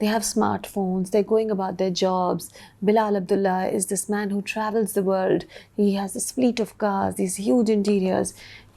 they have smartphones, they're going about their jobs. Bilal Abdullah is this man who travels the world. He has this fleet of cars, these huge interiors.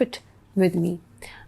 fit with me.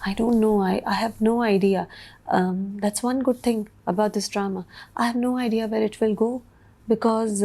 I don't know. I have no idea. That's one good thing about this drama. I have no idea where it will go because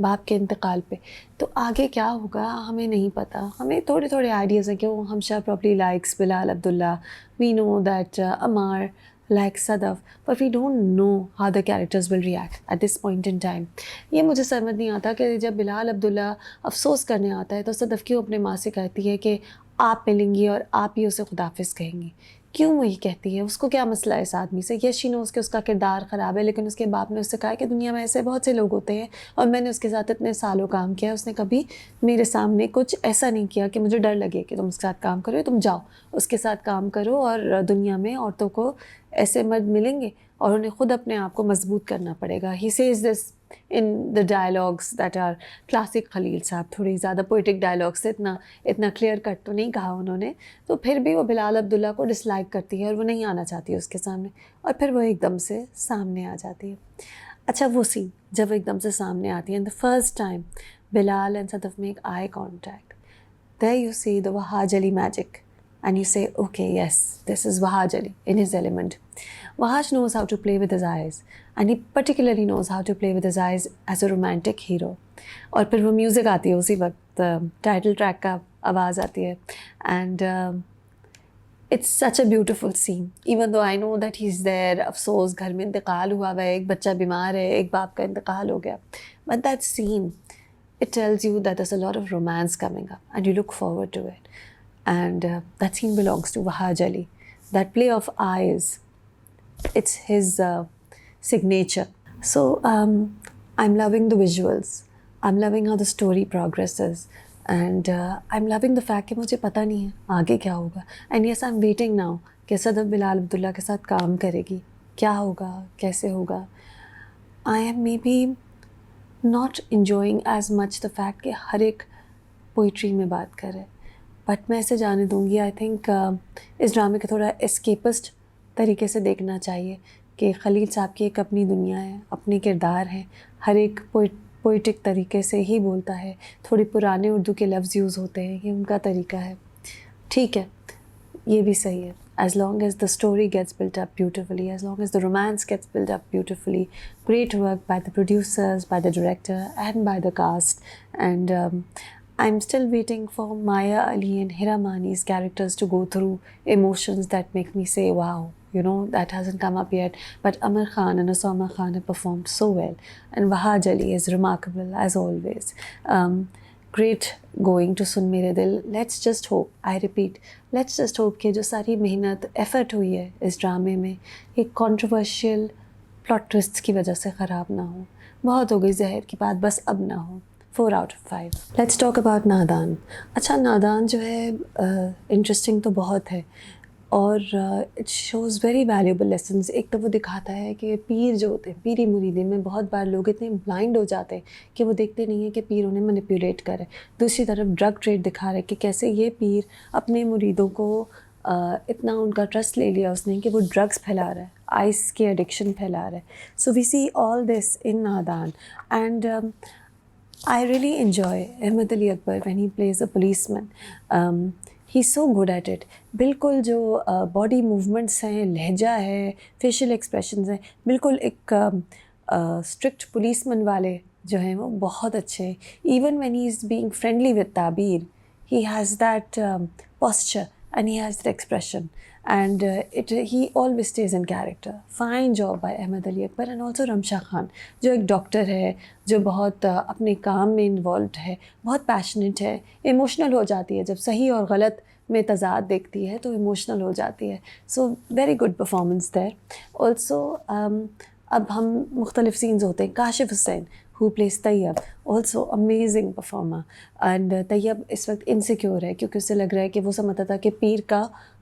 باپ کے انتقال پہ. تو آگے کیا ہوگا ہمیں نہیں پتہ. ہمیں تھوڑے تھوڑے آئیڈیاز ہیں کہ وہ ہمشا properly likes Bilal Abdullah, we know that Ammar like Sadaf, but we don't know how the characters will react at this point in time. یہ مجھے سمجھ نہیں آتا کہ جب بلال عبداللہ افسوس کرنے آتا ہے تو صدف کیوں اپنے ماں سے کہتی ہے کہ آپ ملیں گی اور آپ ہی اسے خداحافظ کہیں گی. کیوں وہ یہ کہتی ہے؟ اس کو کیا مسئلہ ہے اس آدمی سے؟ یس شی نوز کہ اس کا کردار خراب ہے, لیکن اس کے باپ نے اس سے کہا کہ دنیا میں ایسے بہت سے لوگ ہوتے ہیں اور میں نے اس کے ساتھ اتنے سالوں کام کیا, اس نے کبھی میرے سامنے کچھ ایسا نہیں کیا کہ مجھے ڈر لگے کہ تم اس کے ساتھ کام کرو. تم جاؤ اس کے ساتھ کام کرو اور دنیا میں عورتوں کو ایسے مرد ملیں گے اور انہیں خود اپنے آپ کو مضبوط کرنا پڑے گا. He says this in the dialogues that are classic. Khalil Sahab تھوڑی زیادہ پوئٹک ڈائلاگس سے اتنا کلیئر کٹ تو نہیں کہا انہوں نے. تو پھر بھی وہ بلال عبداللہ کو ڈس لائک کرتی ہے اور وہ نہیں آنا چاہتی ہے اس کے سامنے, اور پھر وہ ایک دم سے سامنے آ جاتی ہے. اچھا وہ سین جب وہ ایک دم سے سامنے آتی ہے, and the first time Bilal and Sadaf make eye contact, there you see the Wahaj Ali magic. And you say, okay, yes, this is Wahaj Ali in his element. Wahaj knows how to play with his eyes, and he particularly knows how to play with his eyes as a romantic hero. اور پھر وہ music آتی ہے اسی وقت, title track کا آواز آتی ہے, and it's such a beautiful scene. Even though I know that he's there, افسوس گھر میں انتقال ہوا ہے, ایک بچہ بیمار ہے, ایک باپ کا انتقال ہو گیا, but that scene, it tells you that there's a lot of romance coming up and you look forward to it. And that scene belongs to Wahaj Ali. That play of eyes, it's his signature. So I'm loving the visuals. I'm loving how the story progresses. And I'm loving the fact کہ مجھے پتہ نہیں ہے آگے کیا ہوگا. And yes, I'm waiting now کہ صدف بلال عبداللہ کے ساتھ کام کرے گی, کیا ہوگا, کیسے ہوگا. I am maybe not enjoying as much the fact کہ ہر ایک پوئٹری میں بات کرے, بٹ میں اسے جانے دوں گی. آئی تھنک اس ڈرامے کو تھوڑا اسکیپسٹ طریقے سے دیکھنا چاہیے کہ خلیل صاحب کی ایک اپنی دنیا ہے, اپنے کردار ہیں, ہر ایک پوئٹک طریقے سے ہی بولتا ہے, تھوڑی پرانے اردو کے لفظ یوز ہوتے ہیں, یہ ان کا طریقہ ہے. ٹھیک ہے, یہ بھی صحیح ہے, as long as the story gets built up beautifully, as long as the romance gets built up beautifully. Great work by the producers, by the director and by the cast. And I'm still waiting for Maya Ali and Hira Mani's characters to go through emotions that make me say, wow, you know, that hasn't come up yet. But Amar Khan and Usama Khan have performed so well. And Wahaj Ali is remarkable, as always. Great going to Sun Mere Dil. Let's just hope, I repeat, let's just hope کہ جو ساری محنت, effort ہوئی ہے اس ڈرامے میں, ایک controversial plot twists کی وجہ سے خراب نہ ہو. بہت ہو گئی زہر کی بات, بس اب نہ ہو. 4 out of 5. Let's talk about نادان. اچھا نادان جو ہے انٹرسٹنگ تو بہت ہے, اور it shows very valuable lessons. ایک تو وہ دکھاتا ہے کہ پیر جو ہوتے ہیں, پیری مریدی میں بہت بار لوگ اتنے بلائنڈ ہو جاتے ہیں کہ وہ دیکھتے نہیں ہیں کہ پیر انہیں مینیپولیٹ کرے. دوسری طرف ڈرگ ٹریڈ دکھا رہے کہ کیسے یہ پیر اپنے مریدوں کو اتنا ان کا ٹرسٹ لے لیا اس نے کہ وہ ڈرگس پھیلا رہا ہے, آئس کے ایڈکشن پھیلا رہا ہے. سو وی سی آل دس ان نادان. And I really enjoy Ahmed Ali Akbar when he plays a policeman. He's so good at it. بالکل جو باڈی موومنٹس ہیں, لہجہ ہے, فیشیل ایکسپریشنز ہیں, بالکل ایک اسٹرکٹ پولیس مین والے جو ہیں وہ بہت اچھے ہیں. Even when he is being friendly with Tabeer, he has that posture and he has that expression, and he always stays in character. Fine job by Ahmed Ali Akbar. And also Ramsha Khan جو ایک doctor ہے, جو بہت اپنے کام میں involved ہے, بہت passionate ہے, ایموشنل ہو جاتی ہے جب صحیح اور غلط میں تضاد دیکھتی ہے تو ایموشنل ہو جاتی ہے. So very good performance there. Also اب ہم مختلف سینز ہوتے ہیں. کاشف حسین who plays Tayyip, also amazing performer. And طیب اس وقت انسیکیور ہے کیونکہ اسے لگ رہا ہے کہ وہ سمجھتا تھا کہ پیر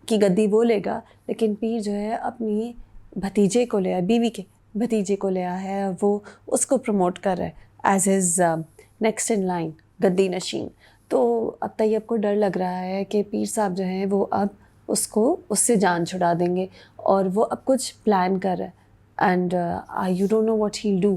کی گدی وہ لے گا, لیکن پیر جو ہے اپنی بھتیجے کو لے آیا, بیوی کے بھتیجے کو لے آیا ہے, اور وہ اس کو پروموٹ کر رہا ہے as his next in line گدی نشین. تو اب طیب کو ڈر لگ رہا ہے کہ پیر صاحب جو ہیں وہ اب اس سے جان چھڑا دیں گے, اور وہ اب کچھ پلان کر رہا ہے. And you don't know what hell do.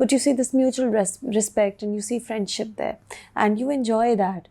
but you see this mutual respect and you see friendship there and you enjoy that.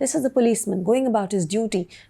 This is a policeman going about his duty,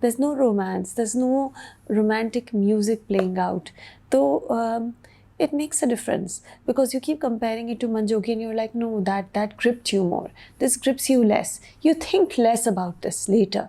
there's no romance, there's no romantic music playing out. So it makes a difference because you keep comparing it to Manjogi and you're like, no, that gripped you more, this grips you less, you think less about this later.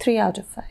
3 out of 5.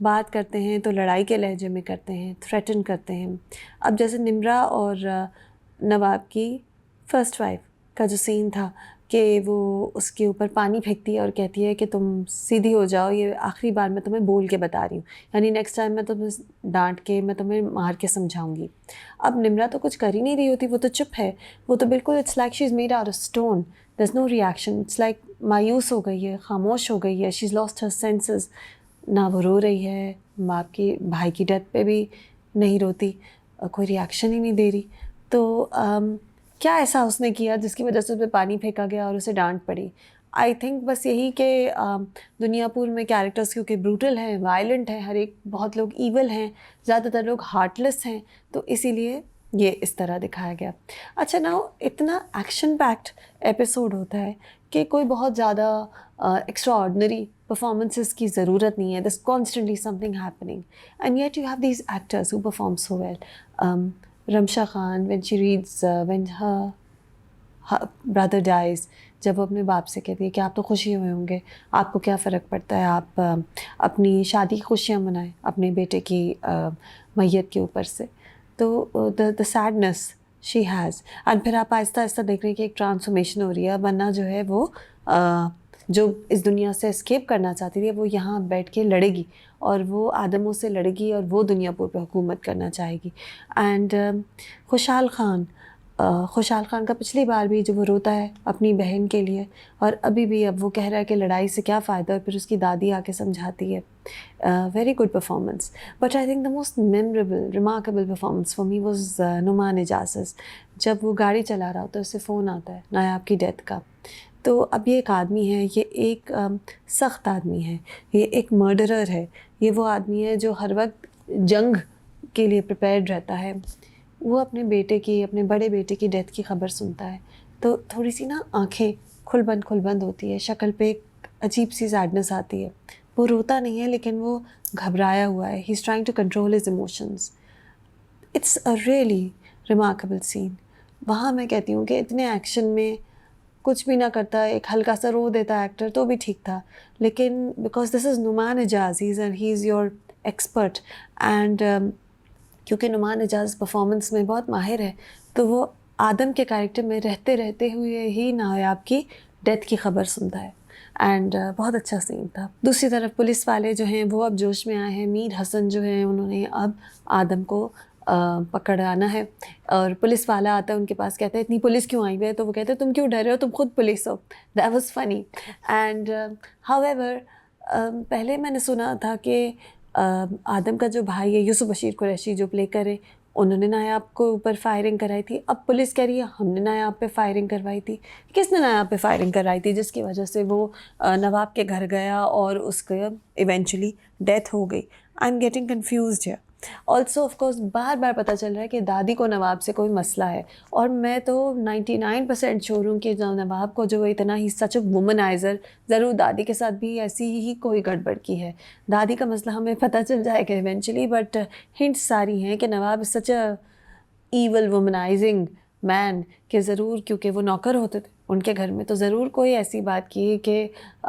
بات کرتے ہیں تو لڑائی کے لہجے میں کرتے ہیں، تھریٹن کرتے ہیں. اب جیسے نمرا اور نواب کی فرسٹ وائف کا جو سین تھا کہ وہ اس کے اوپر پانی پھینکتی ہے اور کہتی ہے کہ تم سیدھی ہو جاؤ، یہ آخری بار میں تمہیں بول کے بتا رہی ہوں، یعنی نیکسٹ ٹائم میں تمہیں ڈانٹ کے میں تمہیں مار کے سمجھاؤں گی. اب نمرا تو کچھ کر ہی نہیں رہی ہوتی، وہ تو چپ ہے، وہ تو بالکل it's like she is made out of stone, there is no reaction, it's like مایوس ہو گئی ہے، خاموش ہو گئی ہے، شی از لاسٹ ہر سینسز. نہ وہ رو رہی ہے، باپ کی بھائی کی ڈیتھ پہ بھی نہیں روتی، کوئی ریئیکشن ہی نہیں دے رہی. تو کیا ایسا اس نے کیا جس کی وجہ سے اس پہ پانی پھینکا گیا اور اسے ڈانٹ پڑی؟ آئی تھنک بس یہی کہ دنیا پور میں کیریکٹرس کیونکہ بروٹل ہیں، وائلنٹ ہیں، ہر ایک بہت لوگ ایول ہیں، زیادہ تر لوگ ہارٹ لیس ہیں، تو اسی لیے یہ اس طرح دکھایا گیا. اچھا نا، اتنا ایکشن پیکڈ ایپیسوڈ ہوتا ہے کہ کوئی بہت زیادہ ایکسٹرا آرڈنری پرفارمنسز کی ضرورت نہیں ہے. This constantly something happening and yet you have these actors who perform so well. Ramsha Khan when she reads when her brother dies، جب وہ اپنے باپ سے کہتی ہے کہ آپ تو خوشی ہوئے ہوں گے، آپ کو کیا فرق پڑتا ہے، آپ اپنی شادی کی خوشیاں منائیں اپنے بیٹے کی میت کے اوپر سے. تو the sadness she has، اور پھر آپ آہستہ آہستہ دیکھ رہے ہیں کہ ایک ٹرانسفارمیشن ہو رہی ہے. ورنہ جو ہے وہ جو اس دنیا سے اسکیپ کرنا چاہتی تھی وہ یہاں بیٹھ کے لڑے گی اور وہ آدموں سے لڑے گی اور وہ دنیا پور پہ حکومت کرنا چاہے گی. اینڈ خوشحال خان کا پچھلی بار بھی جو وہ روتا ہے اپنی بہن کے لیے، اور ابھی بھی اب وہ کہہ رہا ہے کہ لڑائی سے کیا فائدہ، اور پھر اس کی دادی آ کے سمجھاتی ہے. Very good performance. But I think the most memorable remarkable performance for me was Noman Ijaz's. جب وہ گاڑی چلا رہا ہوتا ہے، اس سے فون آتا ہے نایاب کی ڈیتھ کا. تو اب یہ ایک آدمی ہے، یہ ایک سخت آدمی ہے، یہ ایک مرڈرر ہے، یہ وہ آدمی ہے جو ہر وقت جنگ کے لیے پریپیئرڈ رہتا ہے. وہ اپنے بڑے بیٹے کی ڈیتھ کی خبر سنتا ہے تو تھوڑی سی نا آنکھیں کھل بند ہوتی ہے، شکل پہ ایک عجیب سی سیڈنس آتی ہے. وہ روتا نہیں ہے لیکن وہ گھبرایا ہوا ہے. He is trying to control his emotions. It's a really remarkable scene. وہاں میں کہتی ہوں کہ اتنے ایکشن میں کچھ بھی نہ کرتا، ایک ہلکا سا رو دیتا ایکٹر تو بھی ٹھیک تھا، لیکن because this is Nauman Ijaz, he is your expert. And کیونکہ نعمان اجاز پرفارمنس میں بہت ماہر ہے، تو وہ آدم کے کیریکٹر میں رہتے ہوئے ہی نایاب کی ڈیتھ کی خبر سنتا ہے. اینڈ بہت اچھا سین تھا. دوسری طرف پولیس والے جو ہیں وہ اب جوش میں آئے ہیں. میر حسن جو ہیں انہوں نے اب آدم کو پکڑانا ہے، اور پولیس والا آتا ہے ان کے پاس، کہتا ہے اتنی پولیس کیوں آئی ہوئی ہے؟ تو وہ کہتے ہیں تم کیوں ڈر رہے ہو، تم خود پولیس ہو. دیٹ واز فنی. اینڈ ہاؤ ایور پہلے میں نے سنا تھا کہ آدم کا جو بھائی ہے یوسف بشیر قریشی جو پلے کرے، انہوں نے نایاب کو اوپر فائرنگ کرائی تھی. اب پولیس کہہ رہی ہے ہم نے نایاب پہ فائرنگ کروائی تھی. کس نے نایاب پہ فائرنگ کرائی تھی جس کی وجہ سے وہ نواب کے گھر گیا اور اس کا ایونچولی ڈیتھ ہو گئی؟ آئی ایم گیٹنگ کنفیوزڈ ہے. آلسو آف کورس بار بار پتہ چل رہا ہے کہ دادی کو نواب سے کوئی مسئلہ ہے، اور میں تو 99% شور ہوں کہ نواب کو جو اتنا ہی سچ اے وومنائزر، ضرور دادی کے ساتھ بھی ایسی ہی کوئی گڑبڑ کی ہے. دادی کا مسئلہ ہمیں پتہ چل جائے گا ایونچولی، بٹ ہنٹس ساری ہیں کہ نواب سچ اے ایول وومنائزنگ مین کہ ضرور، کیونکہ وہ نوکر ہوتے تھے ان کے گھر میں، تو ضرور کوئی ایسی بات کی کہ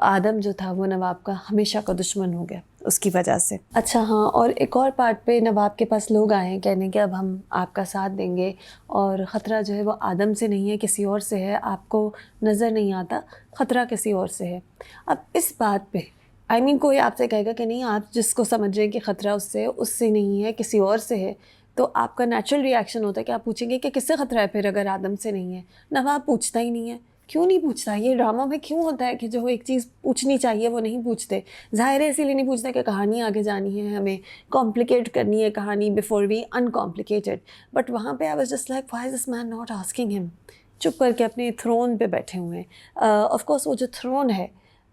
آدم جو تھا وہ نواب کا ہمیشہ کا دشمن ہو گیا اس کی وجہ سے. اچھا ہاں، اور ایک اور پارٹ پہ نواب کے پاس لوگ آئے ہیں کہنے کہ اب ہم آپ کا ساتھ دیں گے، اور خطرہ جو ہے وہ آدم سے نہیں ہے کسی اور سے ہے، آپ کو نظر نہیں آتا، خطرہ کسی اور سے ہے. اب اس بات پہ کوئی آپ سے کہے گا کہ نہیں، آپ جس کو سمجھ رہے ہیں کہ خطرہ اس سے نہیں ہے کسی اور سے ہے، تو آپ کا نیچرل ریئیکشن ہوتا ہے کہ آپ پوچھیں گے کہ کس سے خطرہ ہے پھر اگر آدم سے نہیں ہے. نواب پوچھتا ہی نہیں ہے. کیوں نہیں پوچھتا؟ یہ ڈرامہ میں کیوں ہوتا ہے کہ جو ایک چیز پوچھنی چاہیے وہ نہیں پوچھتے؟ ظاہر ہے اسی لیے نہیں پوچھتا کہ کہانی آگے جانی ہے، ہمیں کمپلیکیٹ کرنی ہے کہانی بفور وی انکمپلیکیٹڈ. بٹ وہاں پہ I was just like why is this man not asking him. چپ کر کے اپنے تھرون پہ بیٹھے ہوئے ہیں. آف کورس وہ جو تھرون ہے،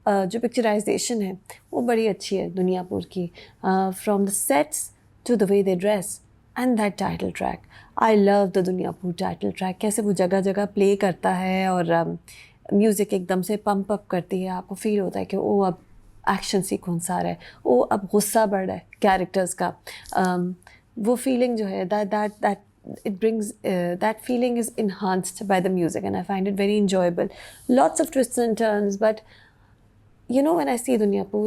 جو پکچرائزیشن ہے وہ بڑی اچھی ہے دنیا پور کی، from the sets to the way they dress and that title track. I love the Duniyapur title track. کیسے وہ جگہ جگہ پلے کرتا ہے اور میوزک ایک دم سے پمپ اپ کرتی ہے، آپ کو فیل ہوتا ہے کہ او اب ایکشن سیکوینس آ رہا ہے، او اب غصہ بڑھ رہا ہے کیریکٹرز کا. وہ فیلنگ جو ہے that it brings that feeling is enhanced by the music, and I find it very enjoyable. Lots of twists and turns, but you know, when I see Dunyapur,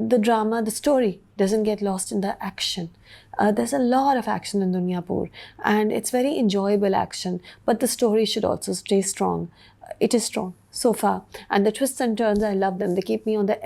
the drama, the story doesn't get lost in the action. There's a lot of action in Dunyapur and it's very enjoyable action, but the story should also stay strong. It is strong so far and the twists and turns, I love them. They keep me on the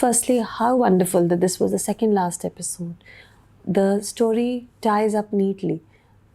Firstly, how wonderful that this was the second last episode. The story ties up neatly.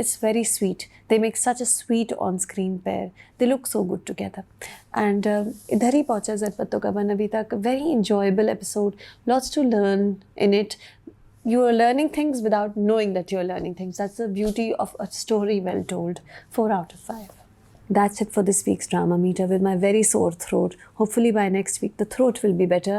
It's very sweet. They make such a sweet on-screen pair. They look so good together. And idhar hi pahuncha Zed Patton Ka Ban abhi tak. Very enjoyable episode. Lots to learn in it. You are learning things without knowing that you are learning things. That's the beauty of a story well told. 4 out of 5. That's it for this week's Drama Meter with my very sore throat. Hopefully by next week the throat will be better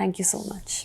Thank you so much.